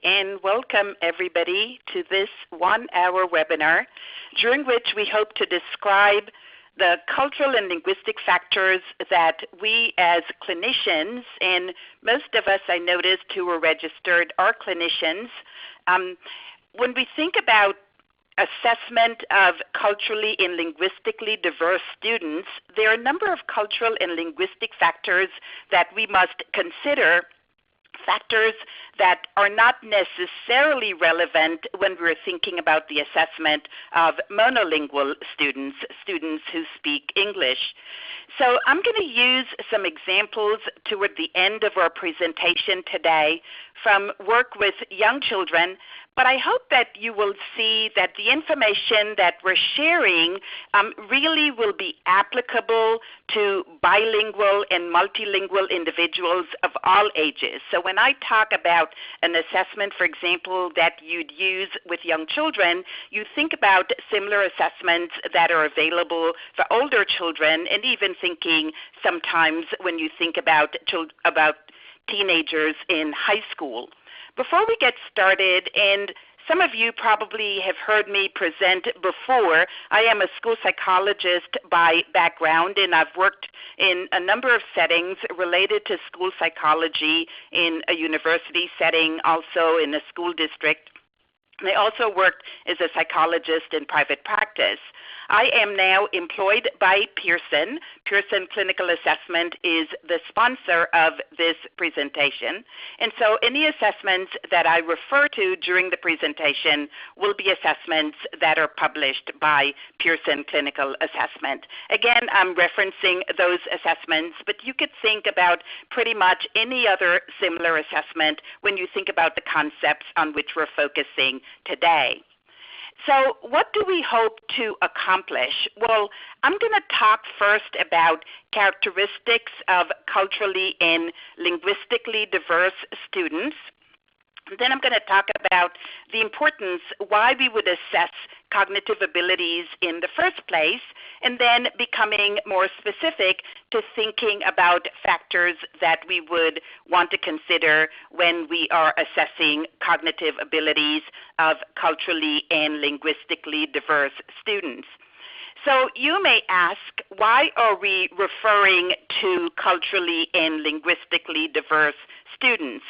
and welcome everybody to this one-hour webinar, during which we hope to describe the cultural and linguistic factors that we as clinicians, and most of us I noticed who were registered are clinicians, when we think about assessment of culturally and linguistically diverse students, there are a number of cultural and linguistic factors that we must consider, factors that are not necessarily relevant when we're thinking about the assessment of monolingual students, students who speak English. So I'm going to use some examples toward the end of our presentation today from work with young children, but I hope that you will see that the information that we're sharing really will be applicable to bilingual and multilingual individuals of all ages. So when I talk about an assessment, for example, that you'd use with young children, you think about similar assessments that are available for older children, and even thinking sometimes when you think about teenagers in high school. Before we get started, and some of you probably have heard me present before, I am a school psychologist by background, and I've worked in a number of settings related to school psychology in a university setting, also in a school district. And I also worked as a psychologist in private practice. I am now employed by Pearson. Pearson Clinical Assessment is the sponsor of this presentation. And so any assessments that I refer to during the presentation will be assessments that are published by Pearson Clinical Assessment. Again, I'm referencing those assessments, but you could think about pretty much any other similar assessment when you think about the concepts on which we're focusing today. So what do we hope to accomplish? Well, I'm going to talk first about characteristics of culturally and linguistically diverse students. And then I'm going to talk about the importance, why we would assess cognitive abilities in the first place, and then becoming more specific to thinking about factors that we would want to consider when we are assessing cognitive abilities of culturally and linguistically diverse students. So you may ask, why are we referring to culturally and linguistically diverse students?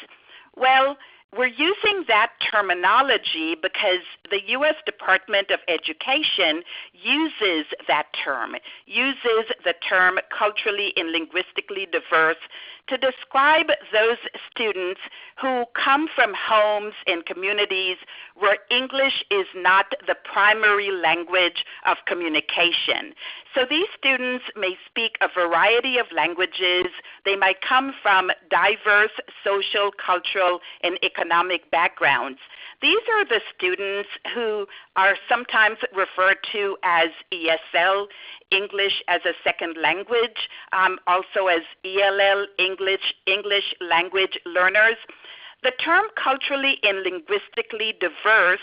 Well, we're using that terminology because the U.S. Department of Education uses that term, uses the term culturally and linguistically diverse to describe those students who come from homes and communities where English is not the primary language of communication. So these students may speak a variety of languages. They might come from diverse social, cultural, and economic backgrounds. These are the students who are sometimes referred to as ESL, English as a second language, also as ELL, English language learners. The term culturally and linguistically diverse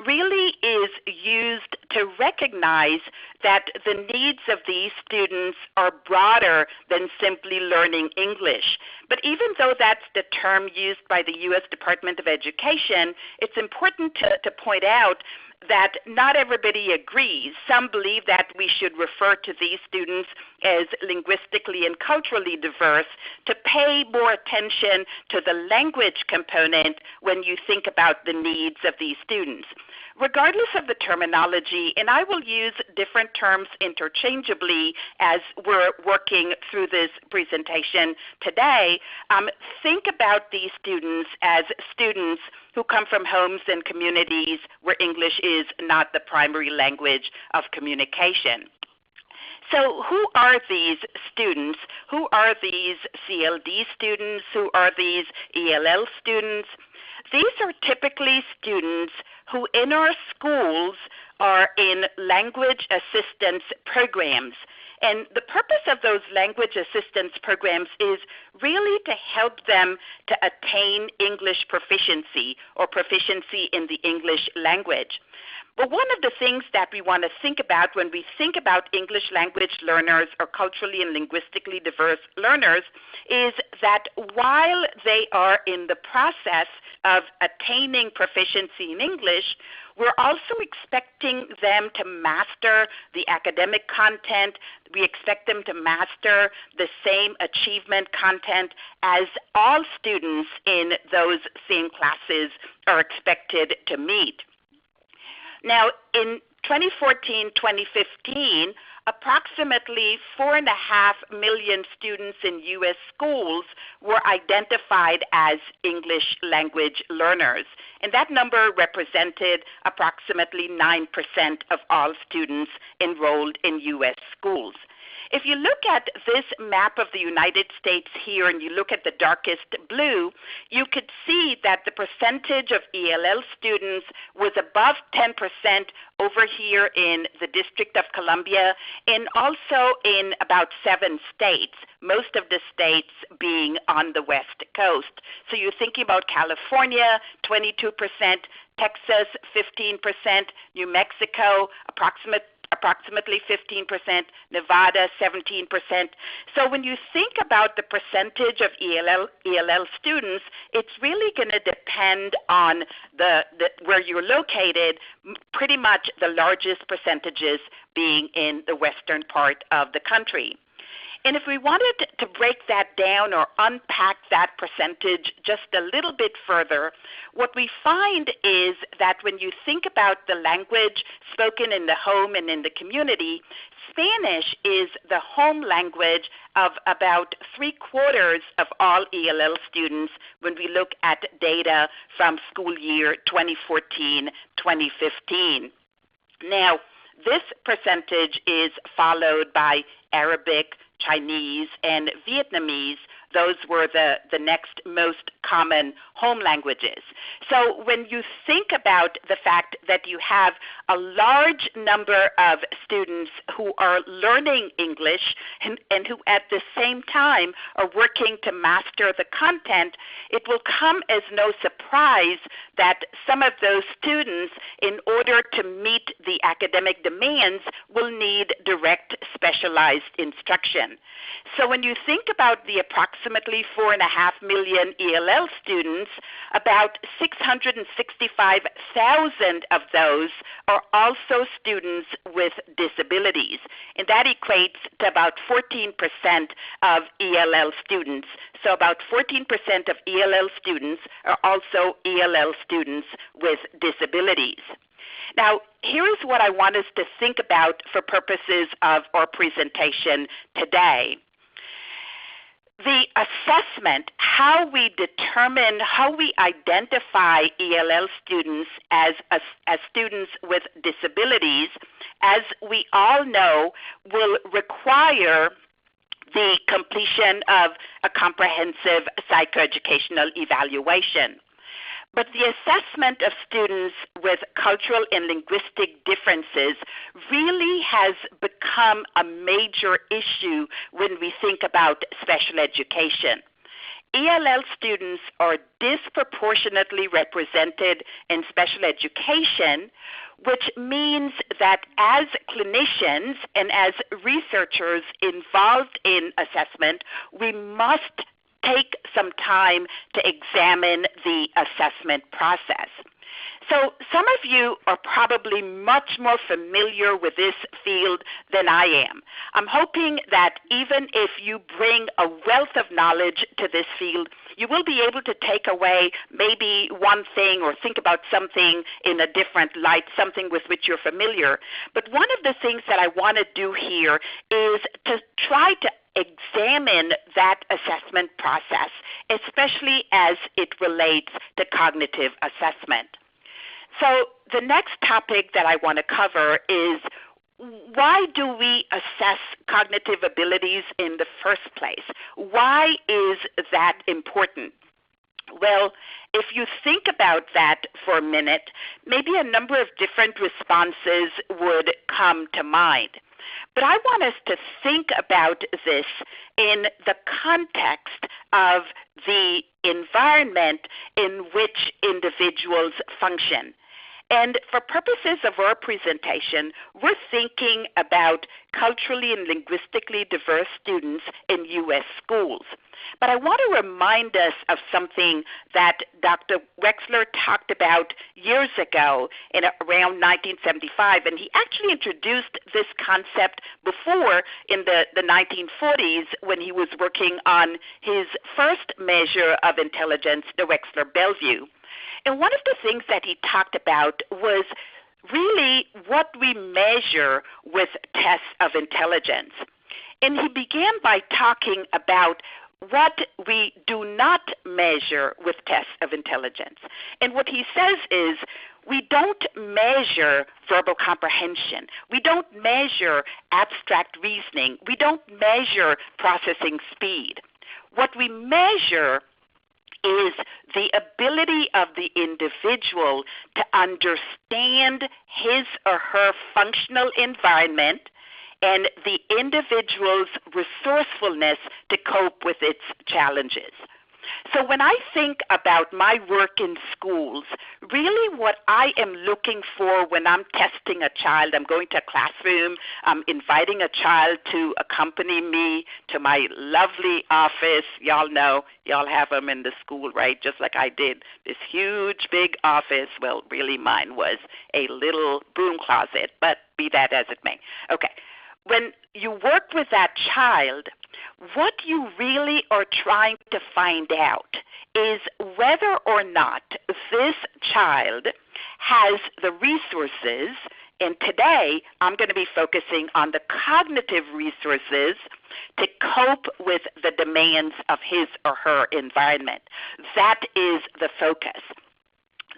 really is used to recognize that the needs of these students are broader than simply learning English. But even though that's the term used by the U.S. Department of Education, it's important to point out that not everybody agrees. Some believe that we should refer to these students as linguistically and culturally diverse to pay more attention to the language component when you think about the needs of these students. Regardless of the terminology, and I will use different terms interchangeably as we're working through this presentation today, think about these students as students who come from homes and communities where English is not the primary language of communication. So who are these students? Who are these CLD students? Who are these ELL students? These are typically students who in our schools are in language assistance programs. And the purpose of those language assistance programs is really to help them to attain English proficiency or proficiency in the English language. But one of the things that we want to think about when we think about English language learners or culturally and linguistically diverse learners is that while they are in the process of attaining proficiency in English, we're also expecting them to master the academic content. We expect them to master the same achievement content as all students in those same classes are expected to meet. Now, in 2014-2015, approximately 4.5 million students in U.S. schools were identified as English language learners, and that number represented approximately 9% of all students enrolled in U.S. schools. If you look at this map of the United States here and you look at the darkest blue, you could see that the percentage of ELL students was above 10% over here in the District of Columbia and also in about 7 states, most of the states being on the West Coast. So you're thinking about California, 22%, Texas, 15%, New Mexico, approximately 15%, Nevada 17%. So when you think about the percentage of ELL students, it's really going to depend on where you're located, pretty much the largest percentages being in the western part of the country. And if we wanted to break that down or unpack that percentage just a little bit further, what we find is that when you think about the language spoken in the home and in the community, Spanish is the home language of about 3/4 of all ELL students when we look at data from school year 2014-2015. Now, this percentage is followed by Arabic, Chinese, and Vietnamese. Those were the next most common home languages. So when you think about the fact that you have a large number of students who are learning English and who at the same time are working to master the content, it will come as no surprise that some of those students, in order to meet the academic demands, will need direct specialized instruction. So when you think about the approximately 4.5 million ELL students, about 665,000 of those are also students with disabilities, and that equates to about 14% of ELL students. So about 14% of ELL students are also ELL students with disabilities. Now, here's what I want us to think about for purposes of our presentation today. The assessment, how we determine, how we identify ELL students as students with disabilities, as we all know, will require the completion of a comprehensive psychoeducational evaluation. But the assessment of students with cultural and linguistic differences really has become a major issue when we think about special education. ELL students are disproportionately represented in special education, which means that as clinicians and as researchers involved in assessment, we must take some time to examine the assessment process. So some of you are probably much more familiar with this field than I am. I'm hoping that even if you bring a wealth of knowledge to this field, you will be able to take away maybe one thing or think about something in a different light, something with which you're familiar. But one of the things that I want to do here is to try to examine that assessment process, especially as it relates to cognitive assessment. So the next topic that I want to cover is, why do we assess cognitive abilities in the first place? Why is that important? Well, if you think about that for a minute, maybe a number of different responses would come to mind. But I want us to think about this in the context of the environment in which individuals function. And for purposes of our presentation, we're thinking about culturally and linguistically diverse students in U.S. schools. But I want to remind us of something that Dr. Wexler talked about years ago in around 1975, and he actually introduced this concept before in the 1940s when he was working on his first measure of intelligence, the Wexler-Bellevue. And one of the things that he talked about was really what we measure with tests of intelligence. And he began by talking about what we do not measure with tests of intelligence. And what he says is we don't measure verbal comprehension. We don't measure abstract reasoning. We don't measure processing speed. What we measure is the ability of the individual to understand his or her functional environment and the individual's resourcefulness to cope with its challenges. So when I think about my work in schools, really what I am looking for when I'm testing a child, I'm going to a classroom, I'm inviting a child to accompany me to my lovely office. Y'all know, y'all have them in the school, right, just like I did. This huge, big office. Well, really mine was a little broom closet, but be that as it may. Okay. When you work with that child, what you really are trying to find out is whether or not this child has the resources, and today I'm going to be focusing on the cognitive resources to cope with the demands of his or her environment. That is the focus.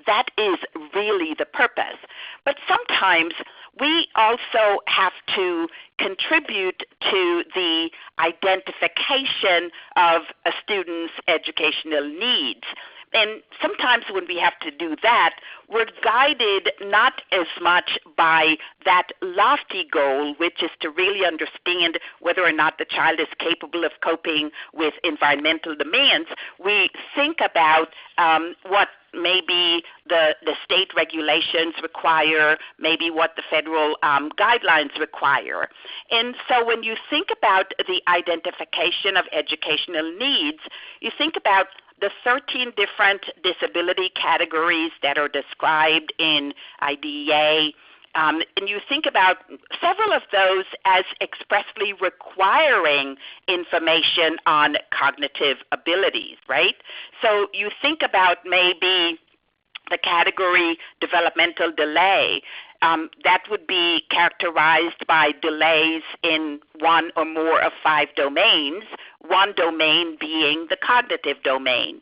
That is really the purpose. But sometimes we also have to contribute to the identification of a student's educational needs. And sometimes when we have to do that, we're guided not as much by that lofty goal, which is to really understand whether or not the child is capable of coping with environmental demands. We think about what maybe the state regulations require, maybe what the federal guidelines require. And so when you think about the identification of educational needs, you think about the 13 different disability categories that are described in IDEA, and you think about several of those as expressly requiring information on cognitive abilities, right? So you think about maybe the category developmental delay. That would be characterized by delays in one or more of 5 domains, one domain being the cognitive domain.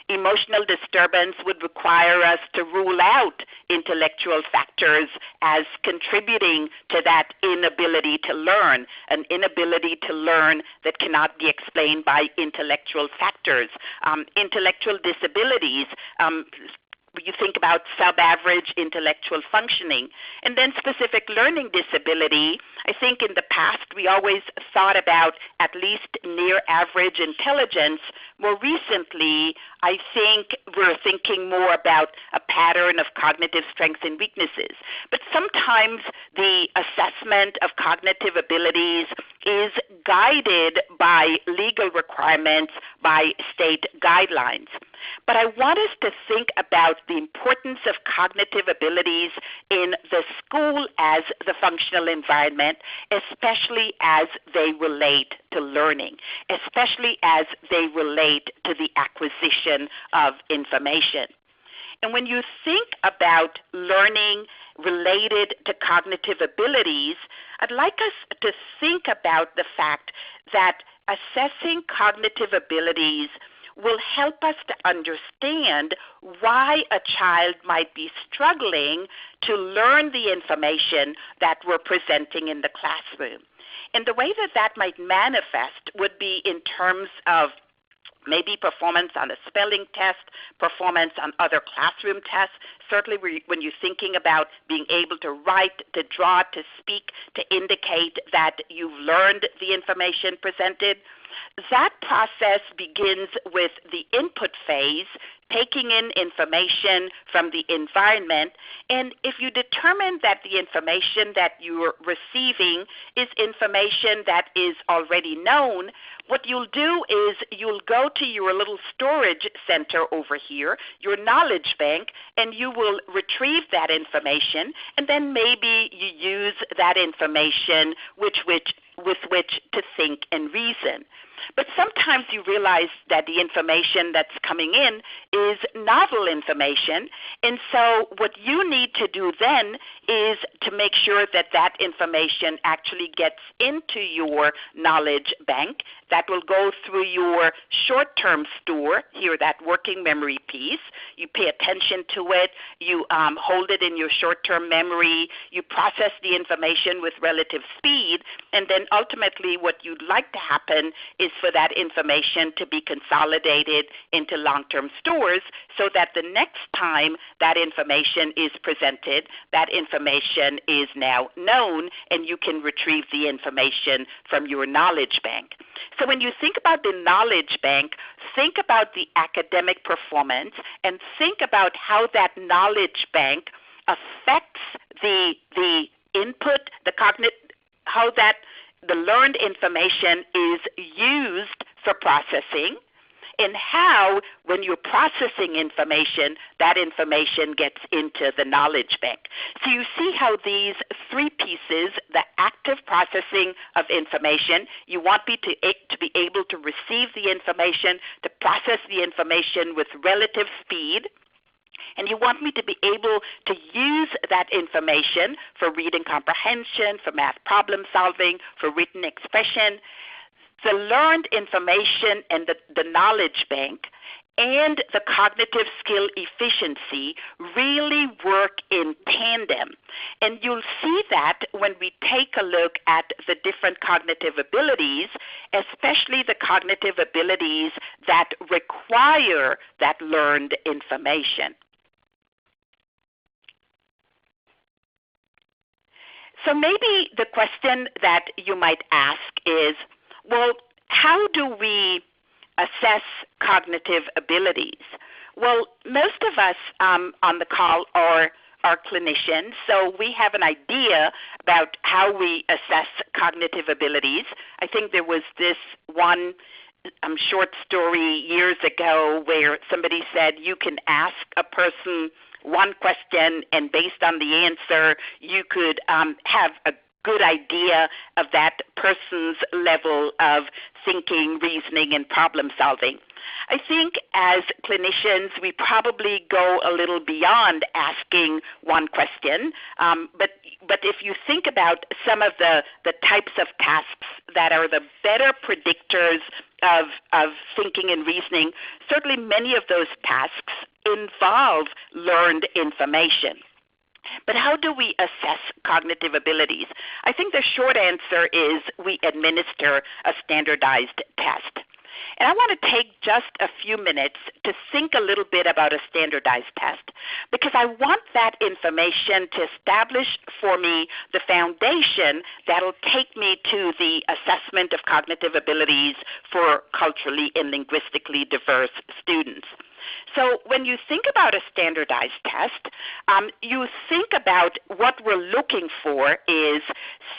Emotional disturbance would require us to rule out intellectual factors as contributing to that inability to learn, an inability to learn that cannot be explained by intellectual factors. Intellectual disabilities, you think about sub-average intellectual functioning. And then specific learning disability, I think in the past we always thought about at least near average intelligence. More recently, I think we're thinking more about a pattern of cognitive strengths and weaknesses. But sometimes the assessment of cognitive abilities is guided by legal requirements, by state guidelines. But I want us to think about the importance of cognitive abilities in the school as the functional environment, especially as they relate to learning, especially as they relate to the acquisition of information. And when you think about learning related to cognitive abilities, I'd like us to think about the fact that assessing cognitive abilities will help us to understand why a child might be struggling to learn the information that we're presenting in the classroom. And the way that that might manifest would be in terms of maybe performance on a spelling test, performance on other classroom tests. Certainly when you're thinking about being able to write, to draw, to speak, to indicate that you've learned the information presented. That process begins with the input phase, taking in information from the environment. And if you determine that the information that you're receiving is information that is already known, what you'll do is you'll go to your little storage center over here, your knowledge bank, and you will retrieve that information, and then maybe you use that information with which to think and reason. But sometimes you realize that the information that's coming in is novel information, and so what you need to do then is to make sure that that information actually gets into your knowledge bank. That will go through your short-term store, here, that working memory piece. You pay attention to it. You hold it in your short-term memory. You process the information with relative speed, and then ultimately what you'd like to happen is for that information to be consolidated into long-term stores so that the next time that information is presented, that information is now known and you can retrieve the information from your knowledge bank. So when you think about the knowledge bank, think about the academic performance and think about how that knowledge bank affects the input, how that the learned information is used for processing, and how, when you're processing information, that information gets into the knowledge bank. So you see how these three pieces, the active processing of information, you want me to be able to receive the information, to process the information with relative speed, and you want me to be able to use that information for reading comprehension, for math problem solving, for written expression. The learned information and the knowledge bank and the cognitive skill efficiency really work in tandem. And you'll see that when we take a look at the different cognitive abilities, especially the cognitive abilities that require that learned information. So maybe the question that you might ask is, well, how do we assess cognitive abilities? Well, most of us on the call are clinicians, so we have an idea about how we assess cognitive abilities. I think there was this one short story years ago where somebody said you can ask a person one question, and based on the answer, you could have a good idea of that person's level of thinking, reasoning, and problem solving. I think as clinicians, we probably go a little beyond asking one question, but if you think about some of the types of tasks that are the better predictors of thinking and reasoning, certainly many of those tasks involve learned information. But how do we assess cognitive abilities? I think the short answer is we administer a standardized test. And I want to take just a few minutes to think a little bit about a standardized test, because I want that information to establish for me the foundation that will take me to the assessment of cognitive abilities for culturally and linguistically diverse students. So when you think about a standardized test, you think about what we're looking for is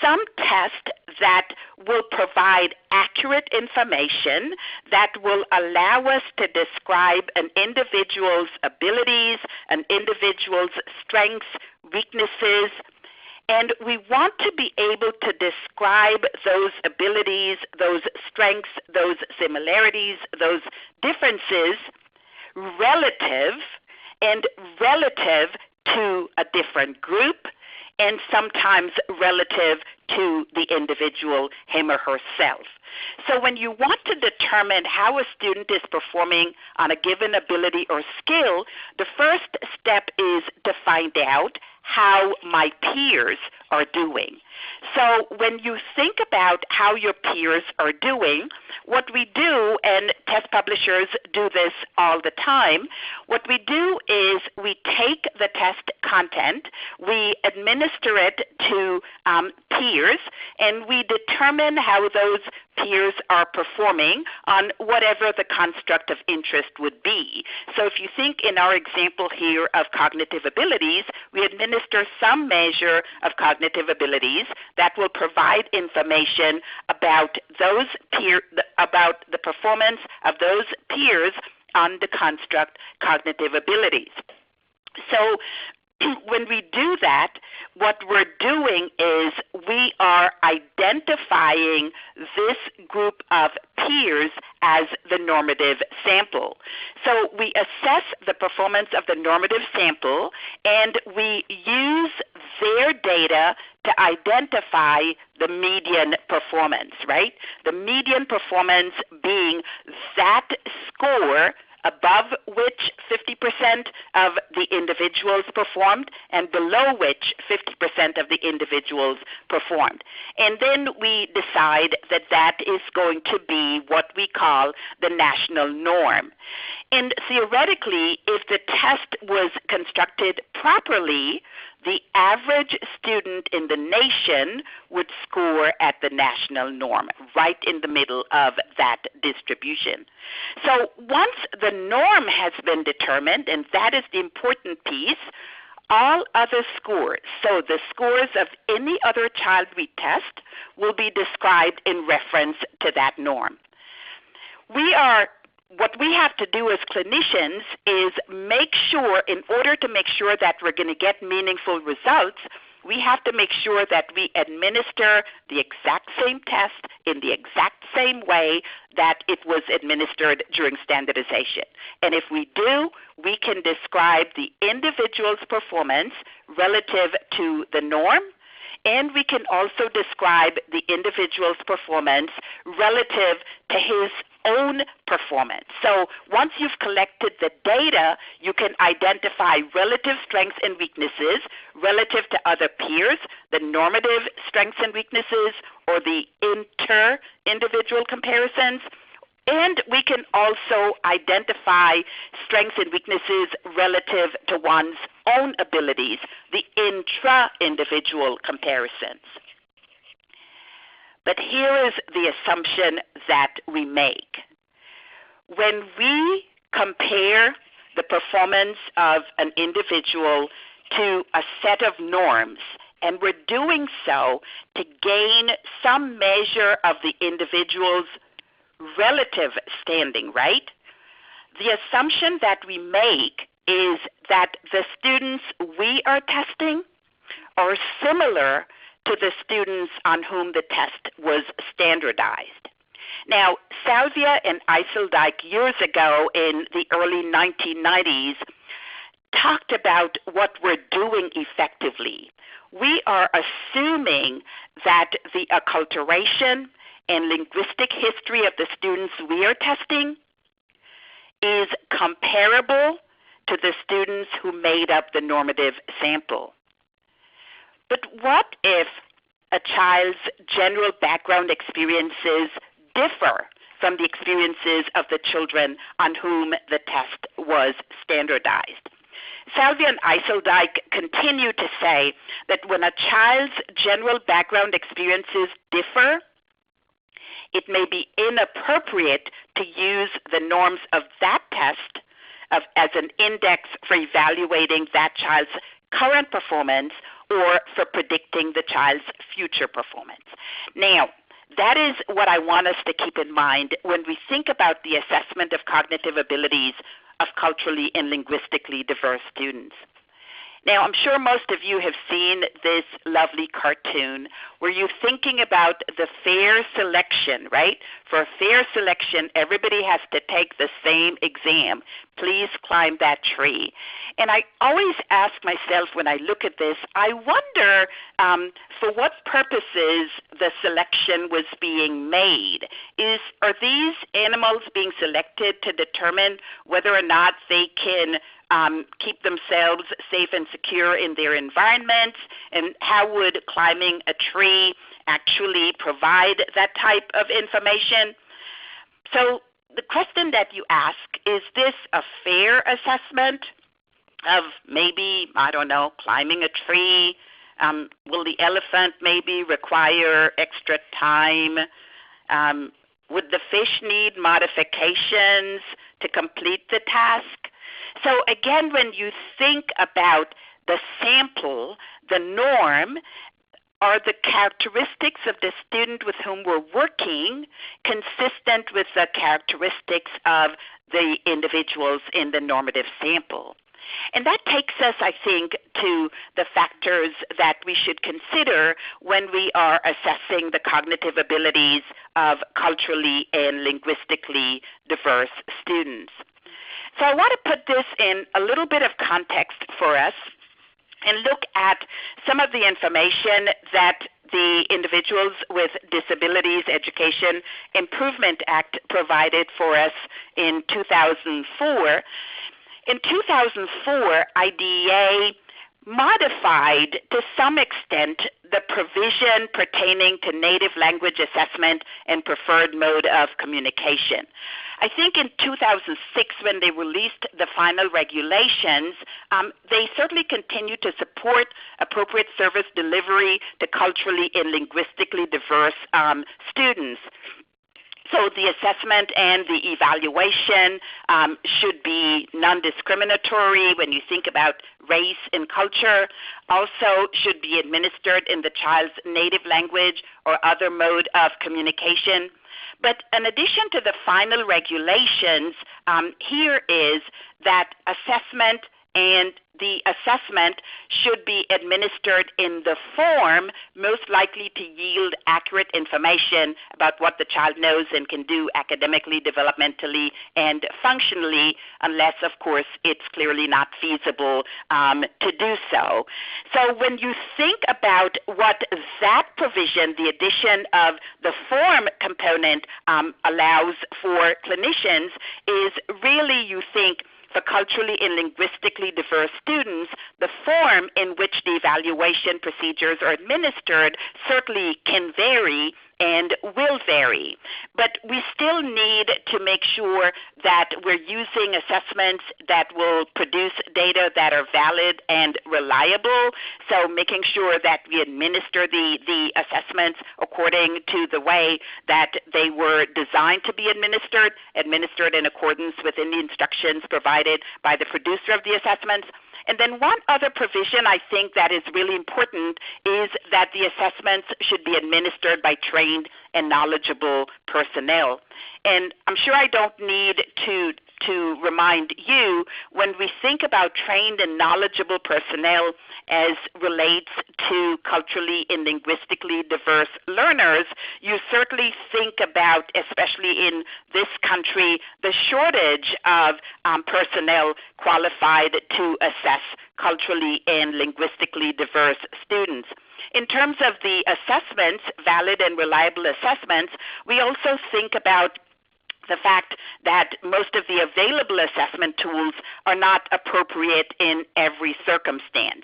some test that will provide accurate information that will allow us to describe an individual's abilities, an individual's strengths, weaknesses, and we want to be able to describe those abilities, those strengths, those similarities, those differences relative to a different group, and sometimes relative to the individual, him or herself. So when you want to determine how a student is performing on a given ability or skill, the first step is to find out how my peers are doing. So when you think about how your peers are doing, what we do, and test publishers do this all the time, what we do is we take the test content, we administer it to peers, and we determine how those peers are performing on whatever the construct of interest would be. So if you think in our example here of cognitive abilities, we administer some measure of cognitive abilities that will provide information about about the performance of those peers on the construct cognitive abilities. So when we do that, what we're doing is we are identifying this group of peers as the normative sample. So we assess the performance of the normative sample, and we use their data to identify the median performance, right? The median performance being that score above which 50% of the individuals performed and below which 50% of the individuals performed. And then we decide that that is going to be what we call the national norm. And theoretically, if the test was constructed properly, the average student in the nation would score at the national norm, right in the middle of that distribution. So once the norm has been determined, and that is the important piece, all other scores, so the scores of any other child we test, will be described in reference to that norm. What we have to do as clinicians is make sure, in order to make sure that we're going to get meaningful results, we have to make sure that we administer the exact same test in the exact same way that it was administered during standardization. And if we do, we can describe the individual's performance relative to the norm, and we can also describe the individual's performance relative to his own performance. So once you've collected the data, you can identify relative strengths and weaknesses relative to other peers, the normative strengths and weaknesses, or the inter-individual comparisons. And we can also identify strengths and weaknesses relative to one's own abilities, the intra-individual comparisons. But here is the assumption that we make. When we compare the performance of an individual to a set of norms, and we're doing so to gain some measure of the individual's relative standing, right? The assumption that we make is that the students we are testing are similar to the students on whom the test was standardized. Now, Salvia and Eiseldike years ago in the early 1990s talked about what we're doing effectively. We are assuming that the acculturation and linguistic history of the students we are testing is comparable to the students who made up the normative sample. But what if a child's general background experiences differ from the experiences of the children on whom the test was standardized? Salvia and Eiseldike continue to say that when a child's general background experiences differ, it may be inappropriate to use the norms of that test as an index for evaluating that child's current performance or for predicting the child's future performance. Now, that is what I want us to keep in mind when we think about the assessment of cognitive abilities of culturally and linguistically diverse students. Now, I'm sure most of you have seen this lovely cartoon where you're thinking about the fair selection, right? For a fair selection, everybody has to take the same exam. please climb that tree. And I always ask myself when I look at this, I wonder for what purposes the selection was being made. Are these animals being selected to determine whether or not they can keep themselves safe and secure in their environments? And how would climbing a tree actually provide that type of information? So the question that you ask, is this a fair assessment of maybe, I don't know, climbing a tree? Will the elephant maybe require extra time? Would the fish need modifications to complete the task? So again, when you think about the sample, the norm, are the characteristics of the student with whom we're working consistent with the characteristics of the individuals in the normative sample? And that takes us, I think, to the factors that we should consider when we are assessing the cognitive abilities of culturally and linguistically diverse students. So I want to put this in a little bit of context for us and look at some of the information that the Individuals with Disabilities Education Improvement Act provided for us in 2004. In 2004, IDEA modified to some extent the provision pertaining to native language assessment and preferred mode of communication. I think in 2006, when they released the final regulations, they certainly continued to support appropriate service delivery to culturally and linguistically diverse students. So the assessment and the evaluation should be non-discriminatory when you think about race and culture, also should be administered in the child's native language or other mode of communication. But in addition to the final regulations, here is that assessment and the assessment should be administered in the form most likely to yield accurate information about what the child knows and can do academically, developmentally, and functionally, unless, of course, it's clearly not feasible to do so. So when you think about what that provision, the addition of the form component, allows for clinicians, is really, you think, for culturally and linguistically diverse students, the form in which the evaluation procedures are administered certainly can vary and will vary. But we still need to make sure that we're using assessments that will produce data that are valid and reliable, so making sure that we administer the assessments according to the way that they were designed to be administered in accordance with the instructions provided by the producer of the assessments. And then one other provision I think that is really important is that the assessments should be administered by trained and knowledgeable personnel. And I'm sure I don't need to remind you, when we think about trained and knowledgeable personnel as relates to culturally and linguistically diverse learners, you certainly think about, especially in this country, the shortage of personnel qualified to assess culturally and linguistically diverse students. In terms of the assessments, valid and reliable assessments, we also think about the fact that most of the available assessment tools are not appropriate in every circumstance.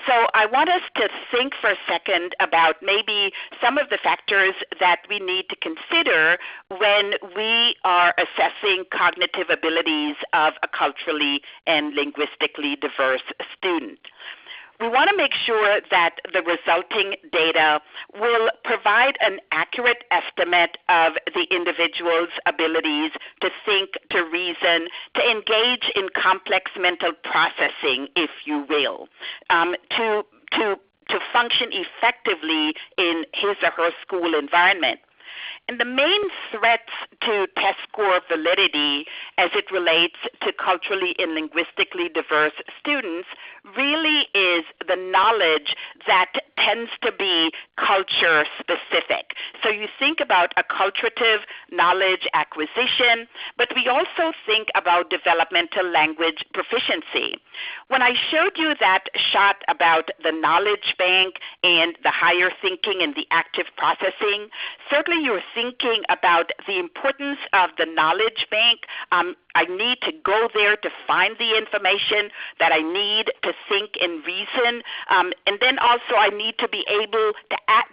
So I want us to think for a second about maybe some of the factors that we need to consider when we are assessing cognitive abilities of a culturally and linguistically diverse student. We want to make sure that the resulting data will provide an accurate estimate of the individual's abilities to think, to reason, to engage in complex mental processing, if you will, to function effectively in his or her school environment. And the main threats to test score validity as it relates to culturally and linguistically diverse students really is the knowledge that tends to be culture specific. So you think about acculturative knowledge acquisition, but we also think about developmental language proficiency. When I showed you that shot about the knowledge bank and the higher thinking and the active processing, certainly you're thinking about the importance of the knowledge bank. I need to go there to find the information that I need to think and reason. And then also I need to be able to add,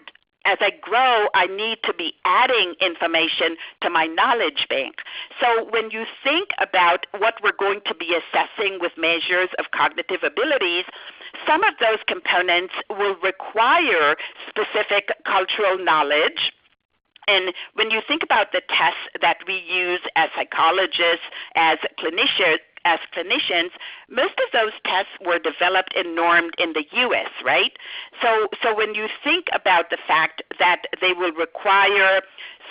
as I grow, I need to be adding information to my knowledge bank. So when you think about what we're going to be assessing with measures of cognitive abilities, some of those components will require specific cultural knowledge. And when you think about the tests that we use as psychologists, as clinicians, most of those tests were developed and normed in the U.S., right? So when you think about the fact that they will require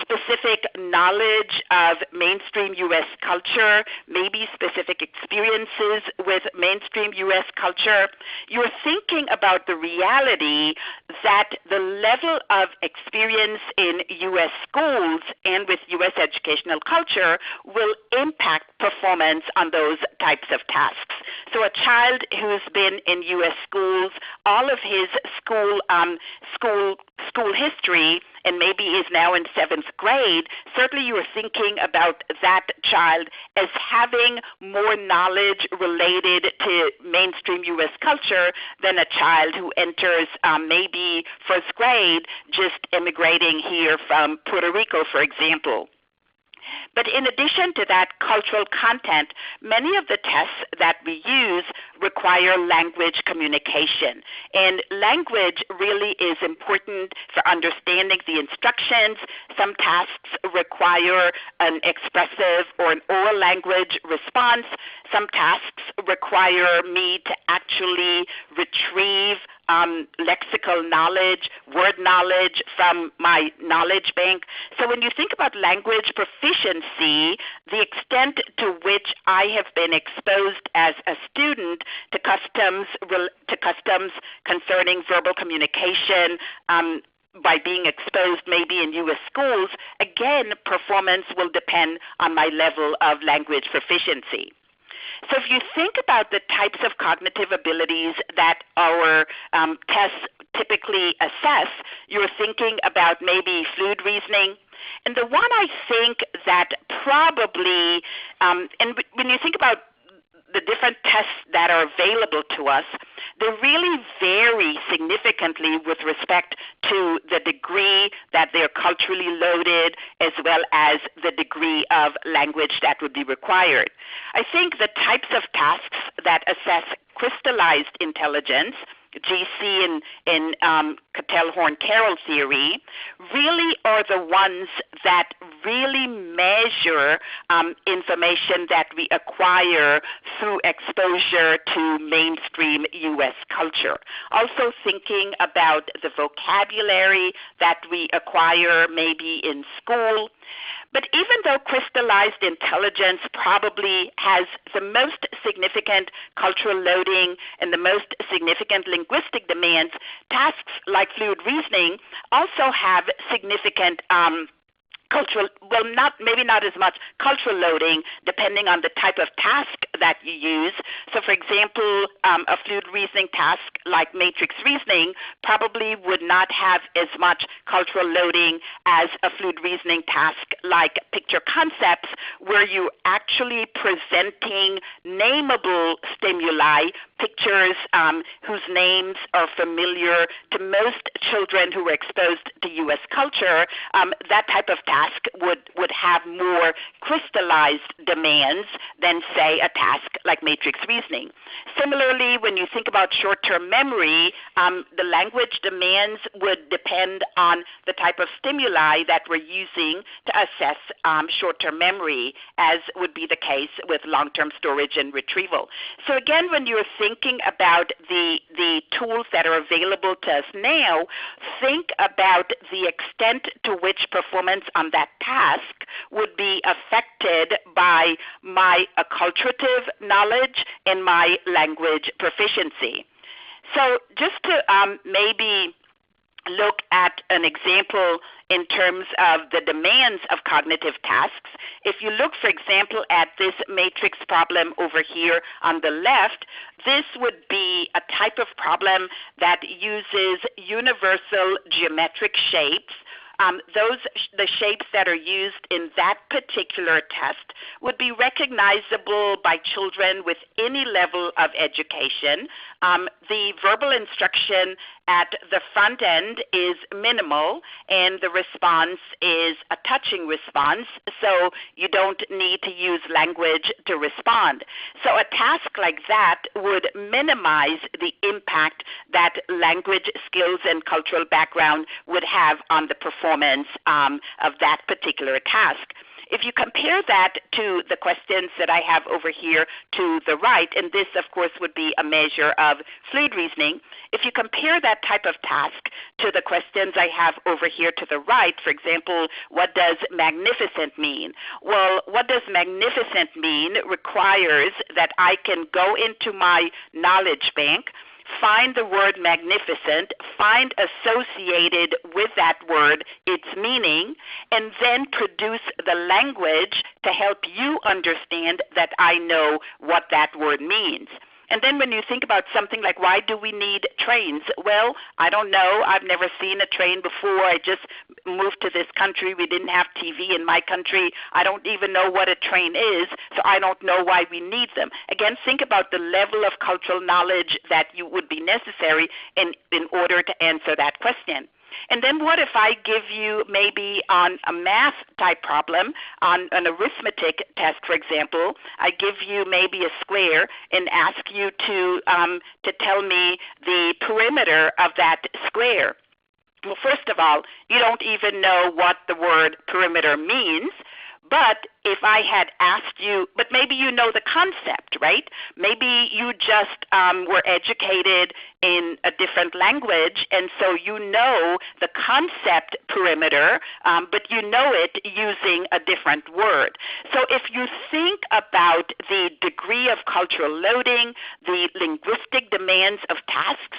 specific knowledge of mainstream U.S. culture, maybe specific experiences with mainstream U.S. culture, you're thinking about the reality that the level of experience in U.S. schools and with U.S. educational culture will impact performance on those types of tasks. So a child who's been in U.S. schools, all of his school history, and maybe is now in 7th grade, certainly you're thinking about that child as having more knowledge related to mainstream U.S. culture than a child who enters maybe 1st grade just immigrating here from Puerto Rico, for example. But in addition to that cultural content, many of the tests that we use require language communication. And language really is important for understanding the instructions. Some tasks require an expressive or an oral language response. Some tasks require me to actually retrieve lexical knowledge, word knowledge from my knowledge bank. So when you think about language proficiency, the extent to which I have been exposed as a student to customs concerning verbal communication, by being exposed maybe in U.S. schools, again, performance will depend on my level of language proficiency. So if you think about the types of cognitive abilities that our tests typically assess, you're thinking about maybe fluid reasoning. And the one I think that probably, and when you think about the different tests that are available to us, they really vary significantly with respect to the degree that they're culturally loaded as well as the degree of language that would be required. I think the types of tasks that assess crystallized intelligence, GC in Cattell-Horn-Carroll theory, really are the ones that really measure information that we acquire through exposure to mainstream U.S. culture. Also thinking about the vocabulary that we acquire maybe in school. But even though crystallized intelligence probably has the most significant cultural loading and the most significant linguistic demands, tasks like fluid reasoning also have significant cultural, well, maybe not as much cultural loading depending on the type of task that you use. So for example, a fluid reasoning task like matrix reasoning probably would not have as much cultural loading as a fluid reasoning task like picture concepts, where you're actually presenting nameable stimuli, pictures whose names are familiar to most children who are exposed to U.S. culture. That type of task would have more crystallized demands than, say, a task like matrix reasoning. Similarly, when you think about short-term memory, the language demands would depend on the type of stimuli that we're using to assess short-term memory, as would be the case with long-term storage and retrieval. So again, when you're thinking about the tools that are available to us now, think about the extent to which performance on that task would be affected by my acculturative knowledge and my language proficiency. So just to maybe look at an example in terms of the demands of cognitive tasks. If you look, for example, at this matrix problem over here on the left, this would be a type of problem that uses universal geometric shapes. The shapes that are used in that particular test would be recognizable by children with any level of education. The verbal instruction at the front end is minimal, and the response is a touching response, so you don't need to use language to respond. So a task like that would minimize the impact that language skills and cultural background would have on the performance of that particular task. If you compare that to the questions that I have over here to the right, and this, of course, would be a measure of fluid reasoning, if you compare that type of task to the questions I have over here to the right, for example, what does magnificent mean? Well, what does magnificent mean requires that I can go into my knowledge bank, find the word magnificent, find associated with that word its meaning, and then produce the language to help you understand that I know what that word means. And then when you think about something like, why do we need trains? Well, I don't know. I've never seen a train before. I just moved to this country. We didn't have TV in my country. I don't even know what a train is, so I don't know why we need them. Again, think about the level of cultural knowledge that would be necessary in order to answer that question. And then what if I give you maybe on a math type problem, on an arithmetic test, for example, I give you maybe a square and ask you to tell me the perimeter of that square. Well, first of all, you don't even know what the word perimeter means. But if I had asked you, but maybe you know the concept, right? Maybe you just were educated in a different language, and so you know the concept perimeter, but you know it using a different word. So if you think about the degree of cultural loading, the linguistic demands of tasks,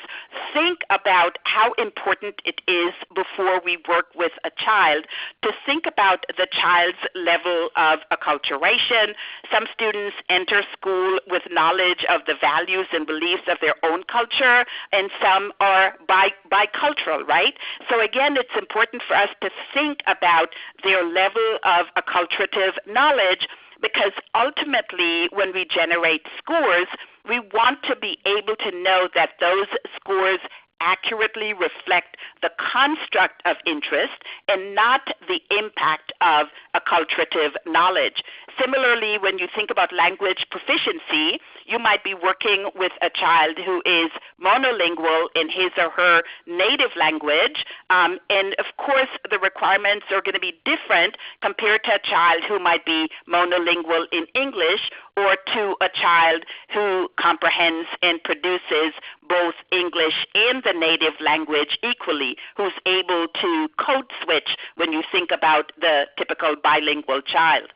think about how important it is before we work with a child to think about the child's level of acculturation. Some students enter school with knowledge of the values and beliefs of their own culture, and some are bicultural, right? So again, it's important for us to think about their level of acculturative knowledge, because ultimately when we generate scores, we want to be able to know that those scores accurately reflect the construct of interest and not the impact of acculturative knowledge. Similarly, when you think about language proficiency, you might be working with a child who is monolingual in his or her native language, and of course the requirements are going to be different compared to a child who might be monolingual in English or to a child who comprehends and produces both English and the native language equally, who's able to code switch when you think about the typical bilingual child.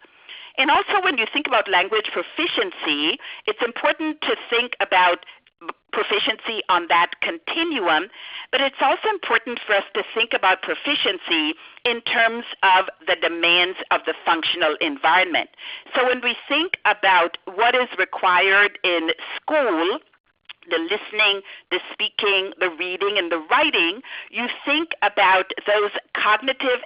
And also when you think about language proficiency, it's important to think about proficiency on that continuum, but it's also important for us to think about proficiency in terms of the demands of the functional environment. So when we think about what is required in school, the listening, the speaking, the reading, and the writing, you think about those cognitive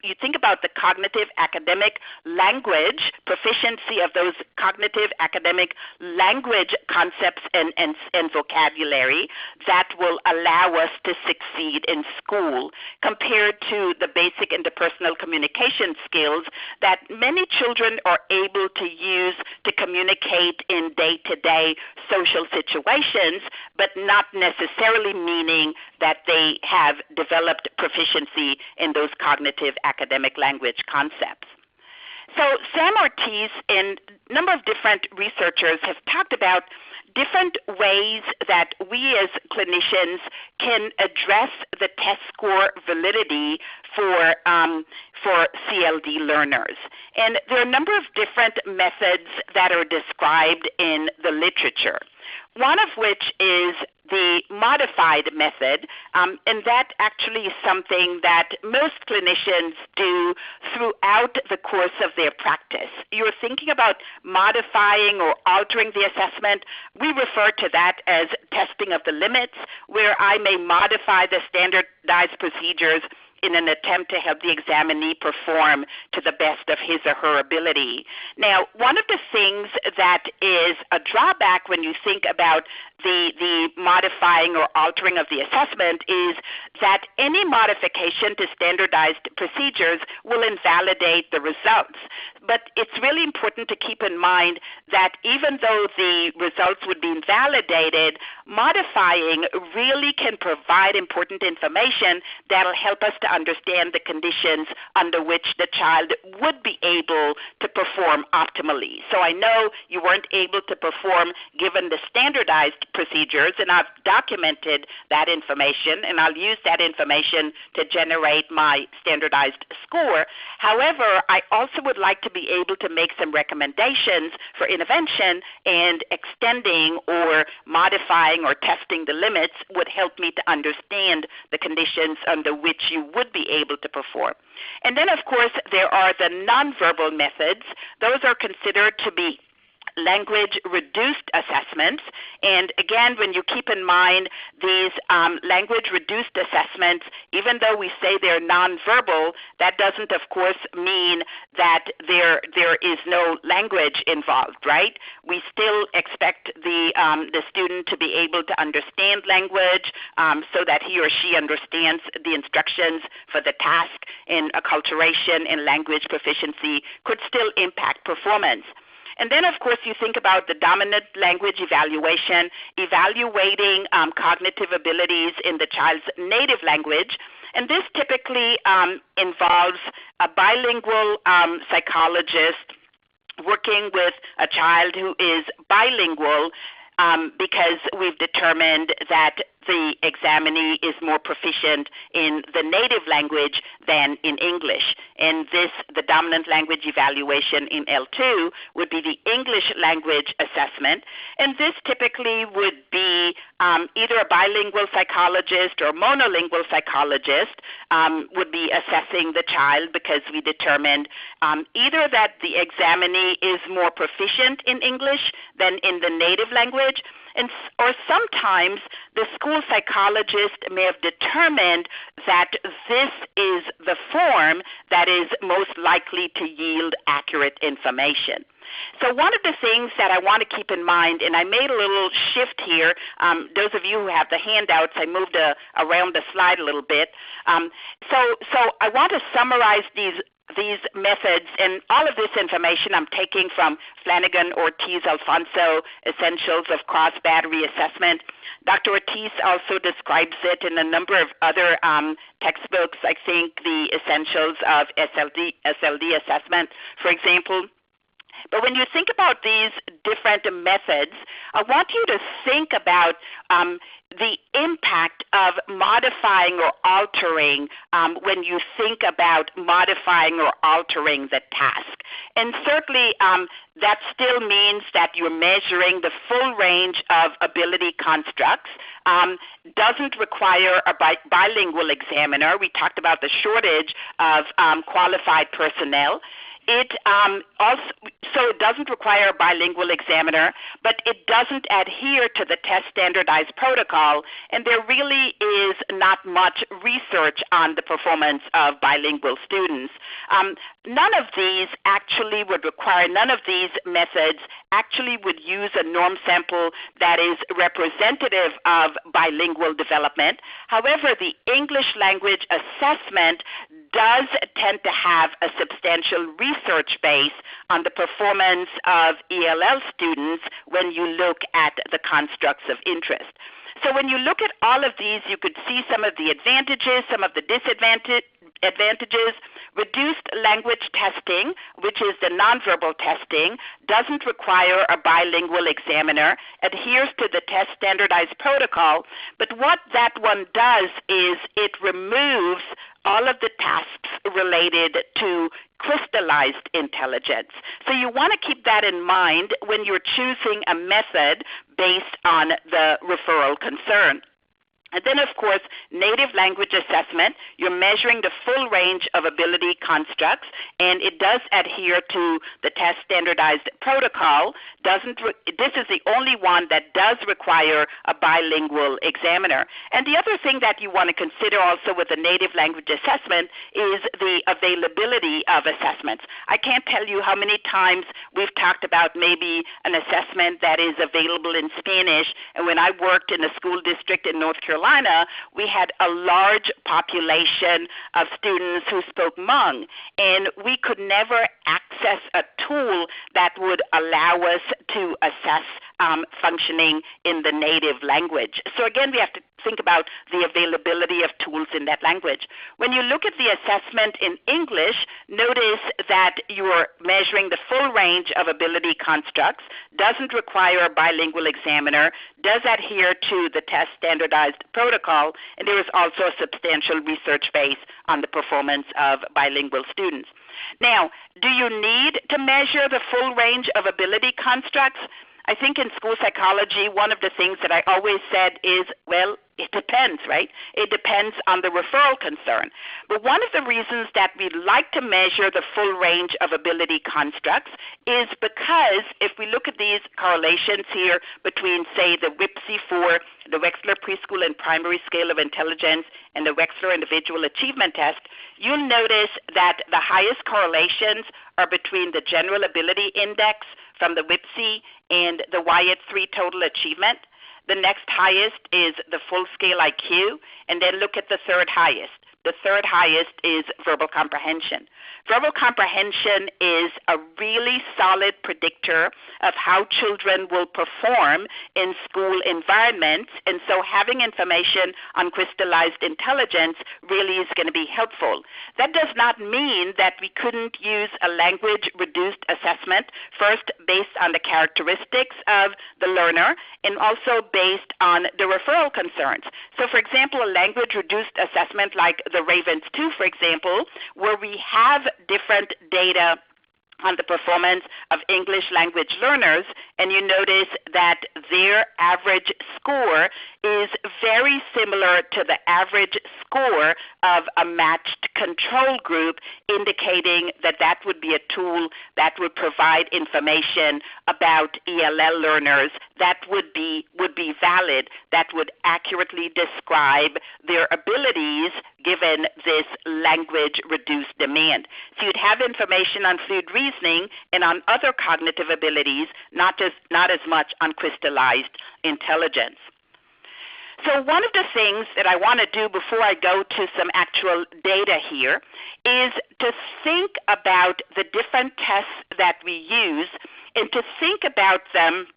you think about the cognitive academic language, proficiency of those cognitive academic language concepts and vocabulary that will allow us to succeed in school, compared to the basic interpersonal communication skills that many children are able to use to communicate in day-to-day social situations, but not necessarily meaning that they have developed proficiency in those cognitive academic language concepts. So Sam Ortiz and a number of different researchers have talked about different ways that we as clinicians can address the test score validity for CLD learners. And there are a number of different methods that are described in the literature. one of which is the modified method, and that actually is something that most clinicians do throughout the course of their practice. You're thinking about modifying or altering the assessment. We refer to that as testing of the limits, where I may modify the standardized procedures in an attempt to help the examinee perform to the best of his or her ability. Now, one of the things that is a drawback when you think about the modifying or altering of the assessment is that any modification to standardized procedures will invalidate the results. But it's really important to keep in mind that even though the results would be invalidated, modifying really can provide important information that will help us to understand the conditions under which the child would be able to perform optimally. So I know you weren't able to perform given the standardized procedures, and I've documented that information, and I'll use that information to generate my standardized score. However, I also would like to be able to make some recommendations for intervention, and extending or modifying or testing the limits would help me to understand the conditions under which you would be able to perform. And then, of course, there are the nonverbal methods. Those are considered to be language-reduced assessments. And again, when you keep in mind these language-reduced assessments, even though we say they're nonverbal, that doesn't, of course, mean that there is no language involved, right? We still expect the student to be able to understand language so that he or she understands the instructions for the task, and acculturation and language proficiency could still impact performance. And then, of course, you think about the dominant language evaluation, evaluating cognitive abilities in the child's native language. And this typically involves a bilingual psychologist working with a child who is bilingual because we've determined that the examinee is more proficient in the native language than in English. And this, the dominant language evaluation in L2, would be the English language assessment. And this typically would be either a bilingual psychologist or monolingual psychologist would be assessing the child, because we determined either that the examinee is more proficient in English than in the native language, or sometimes the school psychologist may have determined that this is the form that is most likely to yield accurate information. So one of the things that I want to keep in mind, and I made a little shift here, those of you who have the handouts, I moved around the slide a little bit. So I want to summarize these methods, and all of this information I'm taking from Flanagan, Ortiz, Alfonso, Essentials of Cross-Battery Assessment. Dr. Ortiz also describes it in a number of other textbooks, I think the Essentials of SLD Assessment, for example. But when you think about these different methods, I want you to think about the impact of modifying or altering when you think about modifying or altering the task. And certainly that still means that you're measuring the full range of ability constructs. Doesn't require a bilingual examiner. We talked about the shortage of qualified personnel. It doesn't require a bilingual examiner, but it doesn't adhere to the test standardized protocol, and there really is not much research on the performance of bilingual students. None of these methods actually would use a norm sample that is representative of bilingual development. However, the English language assessment does tend to have a substantial research base on the performance of ELL students when you look at the constructs of interest. So when you look at all of these, you could see some of the advantages, some of the disadvantages. Reduced language testing, which is the nonverbal testing, doesn't require a bilingual examiner, adheres to the test standardized protocol, but what that one does is it removes all of the tasks related to crystallized intelligence. So you want to keep that in mind when you're choosing a method based on the referral concern. And then, of course, native language assessment, you're measuring the full range of ability constructs, and it does adhere to the test standardized protocol. This is the only one that does require a bilingual examiner. And the other thing that you want to consider also with the native language assessment is the availability of assessments. I can't tell you how many times we've talked about maybe an assessment that is available in Spanish, and when I worked in a school district in North Carolina, we had a large population of students who spoke Hmong, and we could never access a tool that would allow us to assess functioning in the native language. So again, we have to think about the availability of tools in that language. When you look at the assessment in English, notice that you're measuring the full range of ability constructs, doesn't require a bilingual examiner, does adhere to the test standardized protocol, and there is also a substantial research base on the performance of bilingual students. Now, do you need to measure the full range of ability constructs? I think in school psychology, one of the things that I always said is, well, it depends, right? It depends on the referral concern. But one of the reasons that we like to measure the full range of ability constructs is because if we look at these correlations here between, say, the WPPSI-IV, the Wechsler Preschool and Primary Scale of Intelligence, and the Wechsler Individual Achievement Test, you'll notice that the highest correlations are between the General Ability Index from the WPPSI and the Wyatt-3 Total Achievement. The next highest is the full scale IQ, and then look at the third highest. The third highest is verbal comprehension. Verbal comprehension is a really solid predictor of how children will perform in school environments, and so having information on crystallized intelligence really is going to be helpful. That does not mean that we couldn't use a language-reduced assessment, first based on the characteristics of the learner and also based on the referral concerns. So, for example, a language-reduced assessment like the Ravens 2, for example, where we have different data on the performance of English language learners, and you notice that their average score is very similar to the average score of a matched control group, indicating that that would be a tool that would provide information about ELL learners that would be valid, that would accurately describe their abilities given this language-reduced demand. So you'd have information on fluid reasoning and on other cognitive abilities, not as much on crystallized intelligence. So one of the things that I want to do before I go to some actual data here is to think about the different tests that we use and to think about them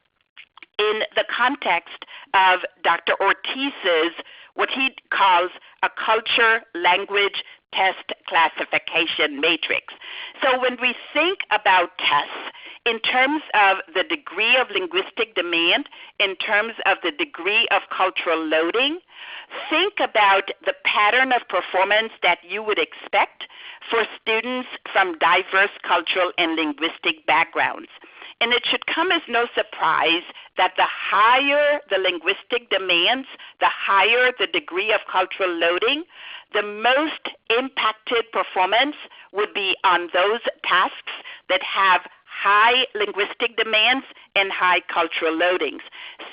in the context of Dr. Ortiz's, what he calls a culture language test classification matrix. So when we think about tests in terms of the degree of linguistic demand, in terms of the degree of cultural loading, think about the pattern of performance that you would expect for students from diverse cultural and linguistic backgrounds. And it should come as no surprise that the higher the linguistic demands, the higher the degree of cultural loading, the most impacted performance would be on those tasks that have high linguistic demands and high cultural loadings.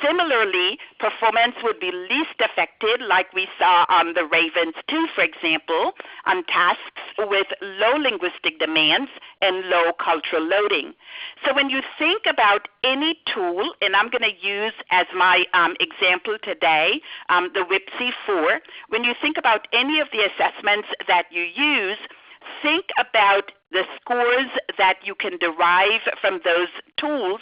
Similarly, performance would be least affected, like we saw on the Ravens 2, for example, on tasks with low linguistic demands and low cultural loading. So when you think about any tool, and I'm going to use as my example today the WPPSI-IV, when you think about any of the assessments that you use, think about the scores that you can derive from those tools.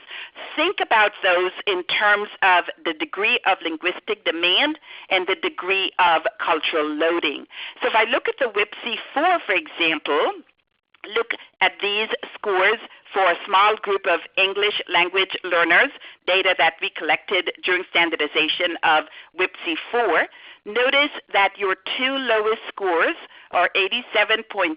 Think about those in terms of the degree of linguistic demand and the degree of cultural loading. So if I look at the WPPSI-IV, for example, look at these scores for a small group of English language learners, data that we collected during standardization of WPPSI-IV. Notice that your two lowest scores or 87.6,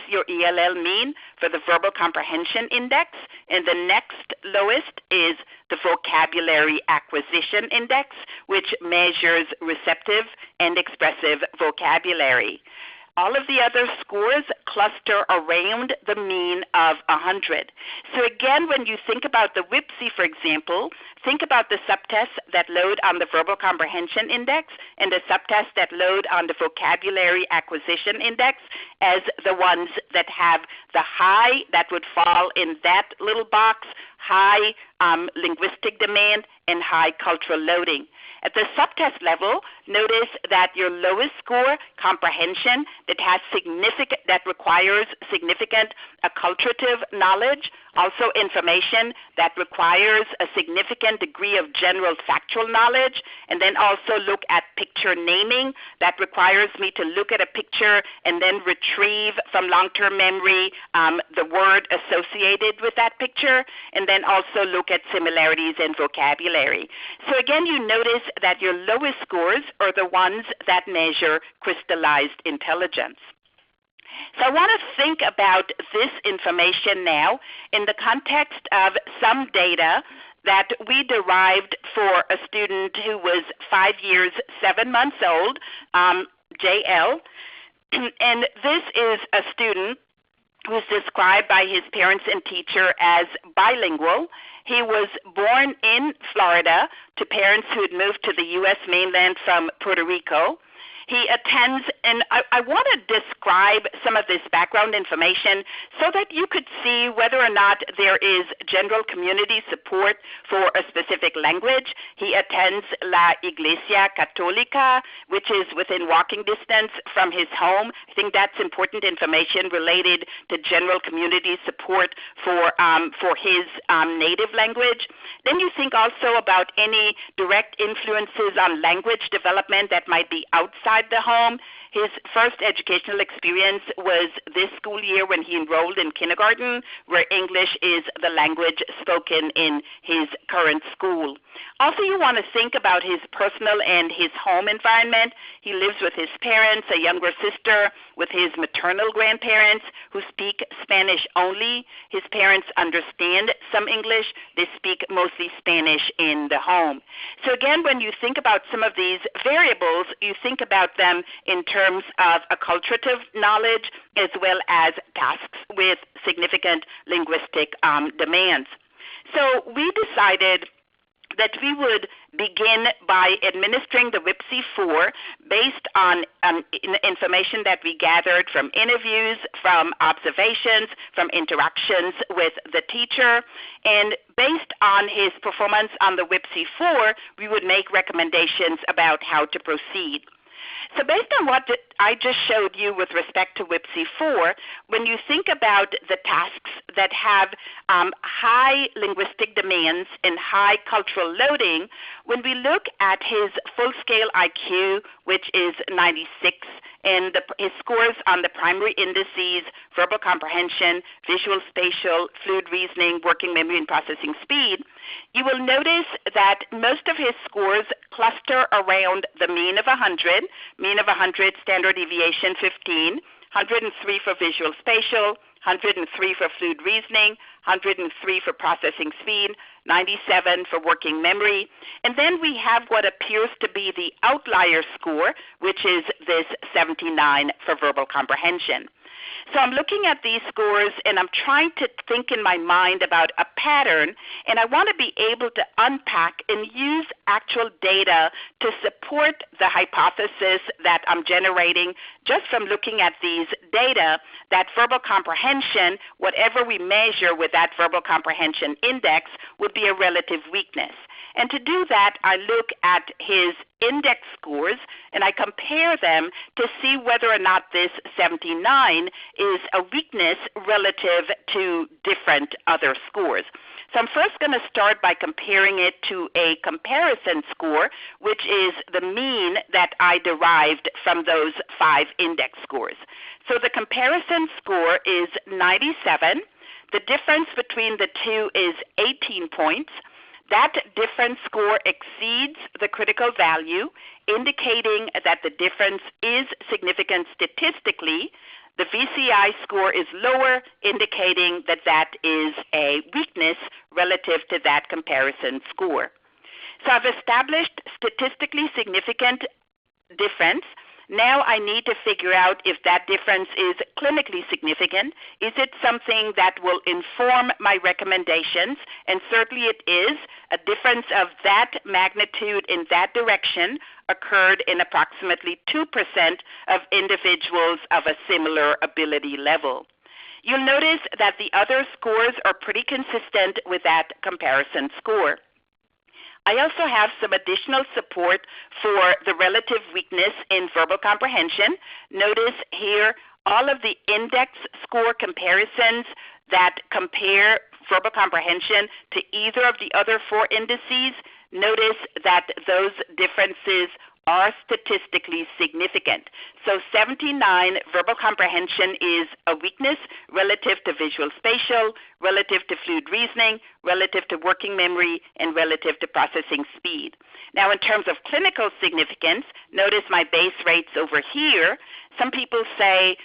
your ELL mean for the verbal comprehension index, and the next lowest is the vocabulary acquisition index, which measures receptive and expressive vocabulary. All of the other scores cluster around the mean of 100. So again, when you think about the WPPSI, for example, think about the subtests that load on the verbal comprehension index and the subtests that load on the vocabulary acquisition index as the ones that have the high, that would fall in that little box, high linguistic demand and high cultural loading. At the subtest level, notice that your lowest score, comprehension, that requires significant acculturative knowledge, also information that requires a significant degree of general factual knowledge, and then also look at picture naming. That requires me to look at a picture and then retrieve from long-term memory the word associated with that picture, and then also look at similarities in vocabulary. So again, you notice that your lowest scores are the ones that measure crystallized intelligence. So I want to think about this information now in the context of some data that we derived for a student who was 5 years, 7 months old, JL. And this is a student who is described by his parents and teacher as bilingual. He was born in Florida to parents who had moved to the U.S. mainland from Puerto Rico. He attends, and I want to describe some of this background information so that you could see whether or not there is general community support for a specific language. He attends La Iglesia Católica, which is within walking distance from his home. I think that's important information related to general community support for his native language. Then you think also about any direct influences on language development that might be outside the home. His first educational experience was this school year when he enrolled in kindergarten, where English is the language spoken in his current school. Also, you want to think about his personal and his home environment. He lives with his parents, a younger sister, with his maternal grandparents who speak Spanish only. His parents understand some English. They speak mostly Spanish in the home. So again, when you think about some of these variables, you think about them in terms of acculturative knowledge as well as tasks with significant linguistic demands. So we decided that we would begin by administering the WPPSI-IV based on information that we gathered from interviews, from observations, from interactions with the teacher. And based on his performance on the WPPSI-IV, we would make recommendations about how to proceed. So based on what I just showed you with respect to WPPSI-IV, when you think about the tasks that have high linguistic demands and high cultural loading, when we look at his full-scale IQ, which is 96, and his scores on the primary indices, verbal comprehension, visual spatial, fluid reasoning, working memory, and processing speed, you will notice that most of his scores cluster around the mean of 100, standard deviation 15, 103 for visual spatial, 103 for fluid reasoning, 103 for processing speed, 97 for working memory. And then we have what appears to be the outlier score, which is this 79 for verbal comprehension. So I'm looking at these scores and I'm trying to think in my mind about a pattern, and I want to be able to unpack and use actual data to support the hypothesis that I'm generating just from looking at these data, that verbal comprehension, whatever we measure with that verbal comprehension index, would be a relative weakness. And to do that, I look at his index scores and I compare them to see whether or not this 79 is a weakness relative to different other scores. So I'm first going to start by comparing it to a comparison score, which is the mean that I derived from those 5 index scores. So the comparison score is 97. The difference between the two is 18 points. That difference score exceeds the critical value, indicating that the difference is significant statistically. The VCI score is lower, indicating that that is a weakness relative to that comparison score. So I've established statistically significant difference. Now I need to figure out if that difference is clinically significant. Is it something that will inform my recommendations? And certainly it is. A difference of that magnitude in that direction occurred in approximately 2% of individuals of a similar ability level. You'll notice that the other scores are pretty consistent with that comparison score. I also have some additional support for the relative weakness in verbal comprehension. Notice here all of the index score comparisons that compare verbal comprehension to either of the other 4 indices. Notice that those differences are statistically significant. So 79, verbal comprehension is a weakness relative to visual spatial, relative to fluid reasoning, relative to working memory, and relative to processing speed. Now in terms of clinical significance, notice my base rates over here. Some people say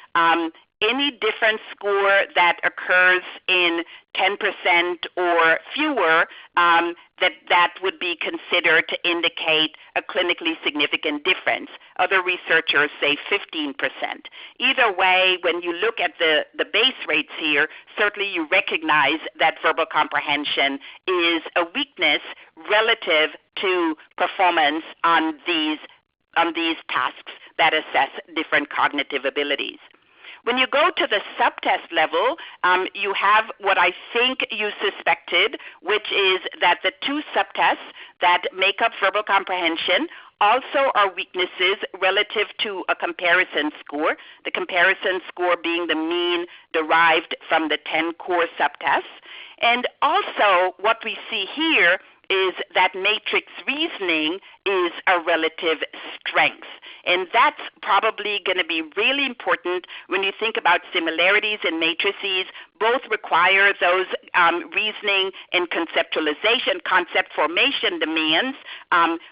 any difference score that occurs in 10% or fewer, that would be considered to indicate a clinically significant difference. Other researchers say 15%. Either way, when you look at the base rates here, certainly you recognize that verbal comprehension is a weakness relative to performance on these tasks that assess different cognitive abilities. When you go to the subtest level, you have what I think you suspected, which is that the 2 subtests that make up verbal comprehension also are weaknesses relative to a comparison score, the comparison score being the mean derived from the 10 core subtests. And also what we see here is that matrix reasoning is a relative strength. And that's probably going to be really important when you think about similarities and matrices. Both require those reasoning and conceptualization, concept formation demands.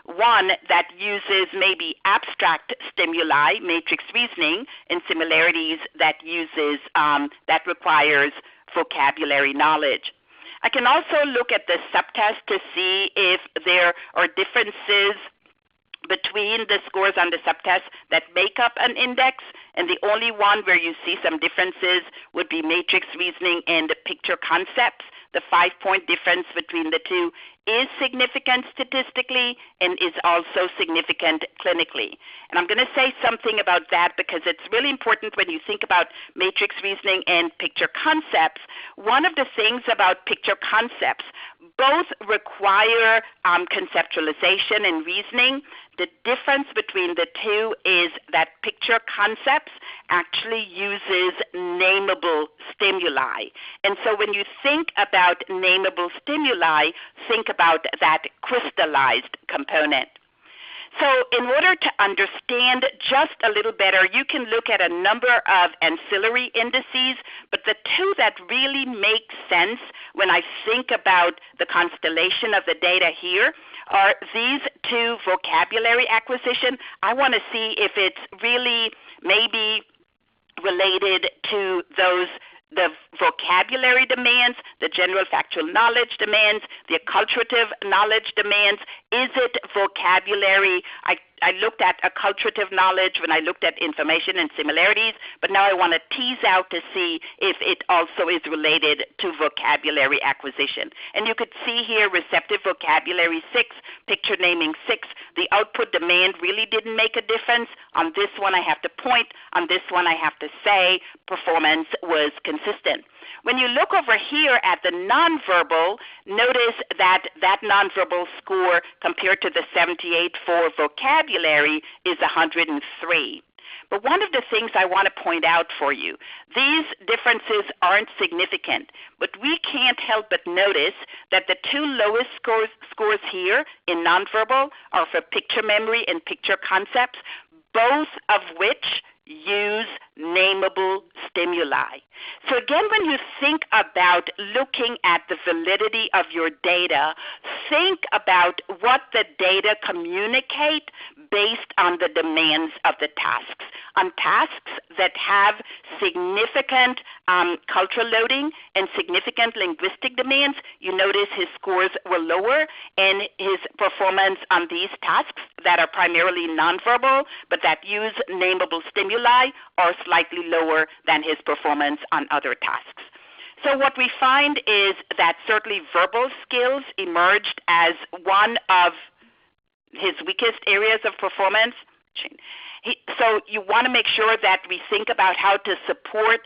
One that uses maybe abstract stimuli, matrix reasoning, and similarities that uses that requires vocabulary knowledge. I can also look at the subtest to see if there are differences between the scores on the subtest that make up an index, and the only one where you see some differences would be matrix reasoning and picture concepts. The 5-point difference between the two is significant statistically and is also significant clinically. And I'm going to say something about that because it's really important when you think about matrix reasoning and picture concepts. One of the things about picture concepts, both require conceptualization and reasoning. The difference between the two is that picture concepts actually uses nameable stimuli. And so when you think about nameable stimuli, think about that crystallized component. So in order to understand just a little better, you can look at a number of ancillary indices, but the 2 that really make sense when I think about the constellation of the data here are these 2: vocabulary acquisition. I want to see if it's really maybe related to the vocabulary demands, the general factual knowledge demands, the acculturative knowledge demands. Is it vocabulary? I looked at acculturative knowledge when I looked at information and similarities, but now I want to tease out to see if it also is related to vocabulary acquisition. And you could see here receptive vocabulary 6, picture naming 6. The output demand really didn't make a difference. On this one I have to point. On this one I have to say performance was consistent. When you look over here at the nonverbal, notice that that nonverbal score compared to the 78 for vocabulary is 103. But one of the things I want to point out for you, these differences aren't significant, but we can't help but notice that the 2 lowest scores here in nonverbal are for picture memory and picture concepts, both of which use nameable stimuli. So again, when you think about looking at the validity of your data, think about what the data communicate based on the demands of the tasks. On tasks that have significant cultural loading and significant linguistic demands, you notice his scores were lower, and his performance on these tasks that are primarily nonverbal but that use nameable stimuli are slightly lower than his performance on other tasks. So what we find is that certainly verbal skills emerged as one of his weakest areas of performance. So you want to make sure that we think about how to support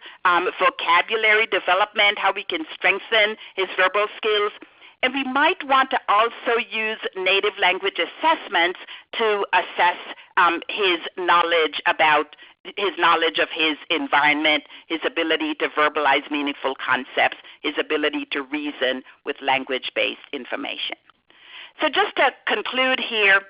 vocabulary development, how we can strengthen his verbal skills. And we might want to also use native language assessments to assess his knowledge of his environment, his ability to verbalize meaningful concepts, his ability to reason with language-based information. So just to conclude here,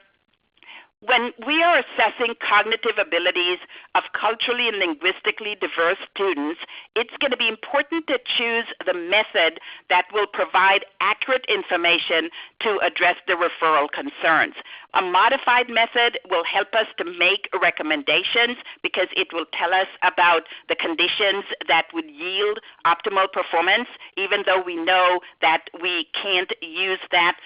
when we are assessing cognitive abilities of culturally and linguistically diverse students, it's going to be important to choose the method that will provide accurate information to address the referral concerns. A modified method will help us to make recommendations because it will tell us about the conditions that would yield optimal performance, even though we know that we can't use that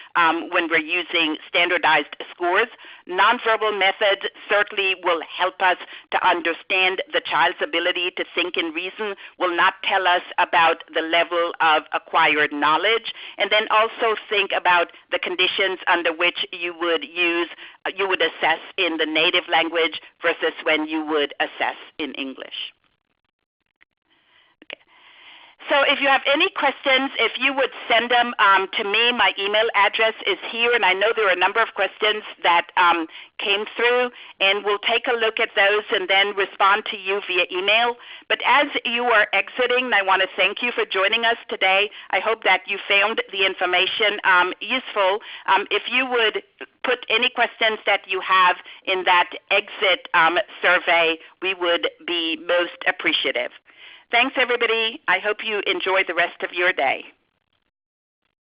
when we're using standardized scores. Nonverbal methods certainly will help us to understand the child's ability to think and reason, will not tell us about the level of acquired knowledge, and then also think about the conditions under which you would assess in the native language versus when you would assess in English. So if you have any questions, if you would send them to me, my email address is here, and I know there are a number of questions that came through, and we'll take a look at those and then respond to you via email. But as you are exiting, I want to thank you for joining us today. I hope that you found the information useful. If you would put any questions that you have in that exit survey, we would be most appreciative. Thanks, everybody. I hope you enjoy the rest of your day.